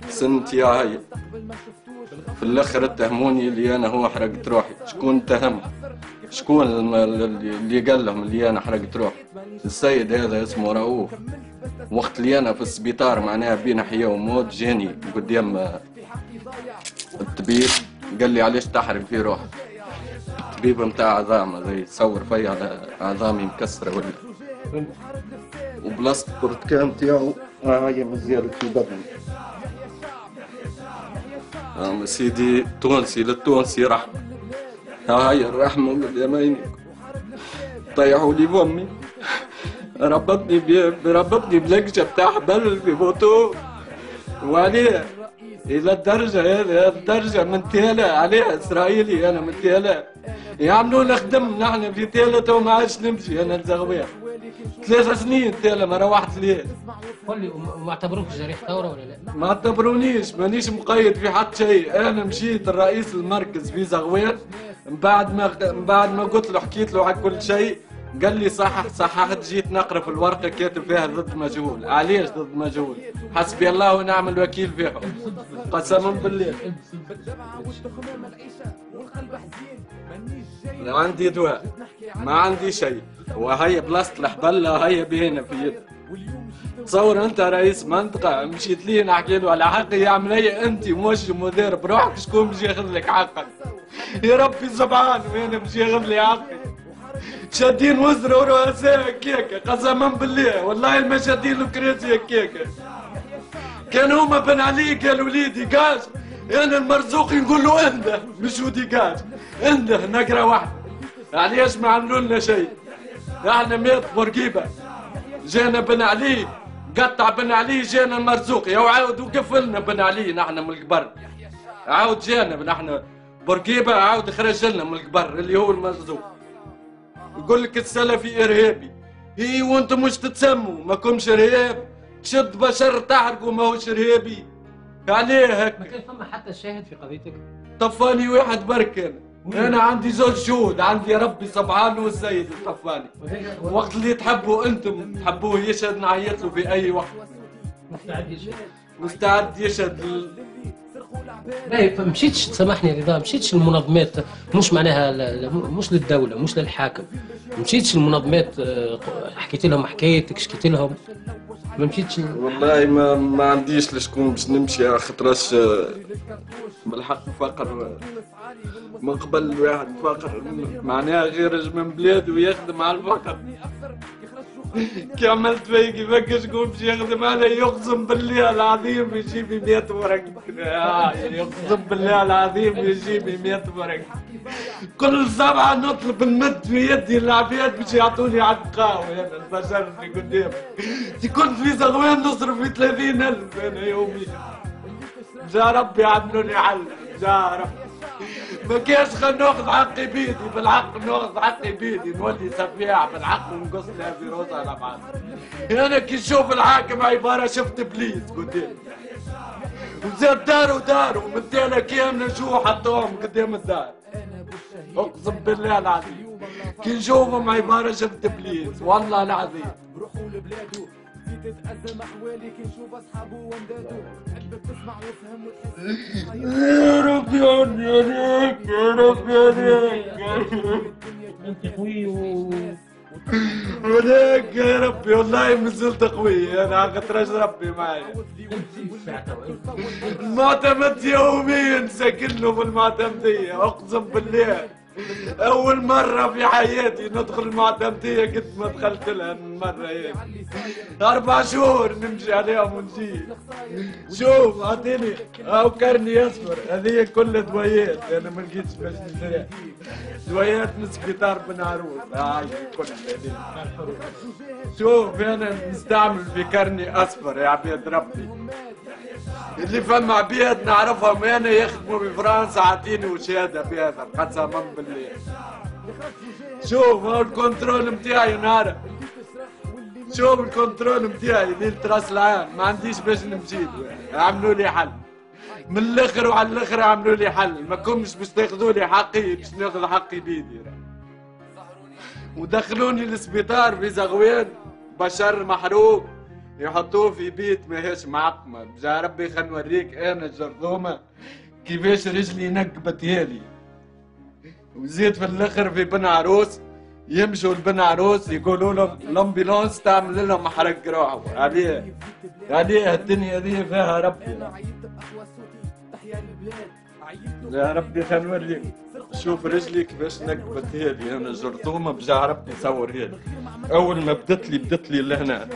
سنت يا هي في الاخر اتهموني اللي انا هو حرقت روحي. شكون اتهم؟ شكون اللي قال لهم اللي انا حرقت روحي؟ السيد هذا اسمه رؤوف. وقت اللي انا في السبيطار معناها بين حياة وموت جاني قدام الطبيب قال لي علاش تحرق في روحك؟ الطبيب متاع عظام زي يصور فيا على عظامي مكسرة ولا وبلاصة البرتكان تاعو هاي مزيالة في بدني. سيدي تونسي للتونسي رحمة. هاي الرحمة من يمينك طيحوا لي بأمي. ربطني بلقشة بتاع حبل في بوتو وعليه إلى الدرجة هذه الدرجة من تيلا عليه إسرائيلي أنا من تيلا يعملوا نخدم نحن في تيلا تو ما عادش نمشي أنا الزغبية 3 سنين تيلا ما روحت ليه. قول لي ما اعتبروك جريح ثورة ولا لا؟ ما اعتبرونيش مانيش مقيد في حتى شيء. أنا مشيت الرئيس المركز في زغوير من بعد ما قلت له حكيت له على كل شيء قال لي صححت جيت نقرا في الورقه كاتب فيها ضد مجهول. علاش ضد مجهول؟ حسبي الله ونعم الوكيل فيهم قسما بالله. لا عندي دواء ما عندي شيء وهي بلاصه الحبله هي بينا في يدي. تصور انت رئيس منطقه مشيت لي نحكي له على حقي يعمل هي انت موجه مدير بروحك شكون باش ياخذ لك حقك؟ يا ربي سبحان وين باش ياخذ لي حقي؟ شادين وزراء ورؤساء هكاكا قسما بالله والله ما شادين الكراسي هكاكا. كان هما بن علي قالوا لي ديكاج انا المرزوق نقول له انده مش هو ديكاج انده نقرا واحد. علاش ما عملوا لنا شيء؟ احنا 100 بورقيبه جانا بن علي قطع بن علي جانا المرزوق يا وعاود وقفلنا بن علي نحن من القبر. عاود جانا نحن بورقيبه عاود خرج لنا من القبر اللي هو المرزوق. يقول لك السلفي ارهابي. هي وانتم مش تتسموا ما كمش ارهاب تشد بشر تحرقوا ما هوش ارهابي. عليه هكا؟ ما كان فما حتى شاهد في قضيتك؟ طفاني واحد برك انا عندي زوج شهود عندي ربي سبحانه والسيد طفاني. وقت اللي تحبوا انتم تحبوه يشهد نعيط له في اي وقت. مستعد يشهد؟ مستعد يشهد باهي مشيتش تسامحني رضا مشيتش المنظمات مش معناها مش للدولة مش للحاكم مشيتش المنظمات حكيت لهم حكايتك شكيت لهم ما مشيتش؟ والله ما عنديش لشكون باش نمشي على خاطرش بالحق فقر ما قبل الواحد فقر معناها غير من بلاده ويخدم على الفقر. كي عملت فيا كيفاش شكون باش يخدم علي يقسم بالله العظيم يجيب 100 ورق. يقسم بالله العظيم يجيب 100 ورق. كل سبعة نطلب نمد في يدي العباد باش يعطوني على القهوة. انا البشر اللي قدام كنت في زغوان نصرف في 30,000 انا يوميا. جا ربي عملوا لي حل جا ربي. ما كاش خل ناخذ حقي بيدي بالحق ناخذ حقي بيدي نولي سفيع بالحق ونقص لها في روسها على بعض. انا كي نشوف الحاكم عباره شفت بليز قدامي وزاد داروا من تالا كامله شو حطوهم قدام الدار. اقسم بالله العظيم كي نشوفهم عباره شفت بليز والله العظيم. تتأزم أحوالي كي نشوف أصحابه وندادو تحب تسمع وتفهم وتحس. يا ربي عليك يا ربي عليك أنت قوي وليك يا ربي والله ما زلت قوي أنا على خاطرش ربي معايا. المعتمد يوميا ساكن له في المعتمدية أقسم بالله. أول مرة في حياتي ندخل المعتمدية قد ما دخلت لها المرة هيك 4 شهور نمشي عليهم ونجي. شوف أعطيني أو كرني أصفر هذه كل دويات أنا ما لقيتش باش نشتريها. دويات من سبيطار بن عروس هاي كلها هذه. شوف أنا نستعمل في كرني أصفر يا عباد ربي. اللي فما عباد نعرفهم انا يخدموا في فرنسا عاطيني وشهاده بهذا قسما بالله. شوف هو الكنترول نتاعي نهار شوف الكنترول نتاعي ليلة راس العام ما عنديش باش نمشي عملوا لي حل من الاخر وعلى الاخر عملوا لي حل. ما كنتش باش تاخذوا لي حقي باش ناخذ حقي بيدي ودخلوني للسبيطار في زغوان بشر محروق يحطوه في بيت ماهيش معقمة. بجا ربي خل نوريك انا الجرذومة كيفاش رجلي نقبت هالي. وزيد في الاخر في بن عروس يمشوا البن عروس يقولوا لهم الامبيلونس تعمل لهم حرق روحه. عليه الدنيا دي فيها ربي. يا ربي خل نوريك. شوف رجلي كيفاش نقبت هالي انا جرثومة. بجا ربي صور هالي. اول ما بدت لي لهنا.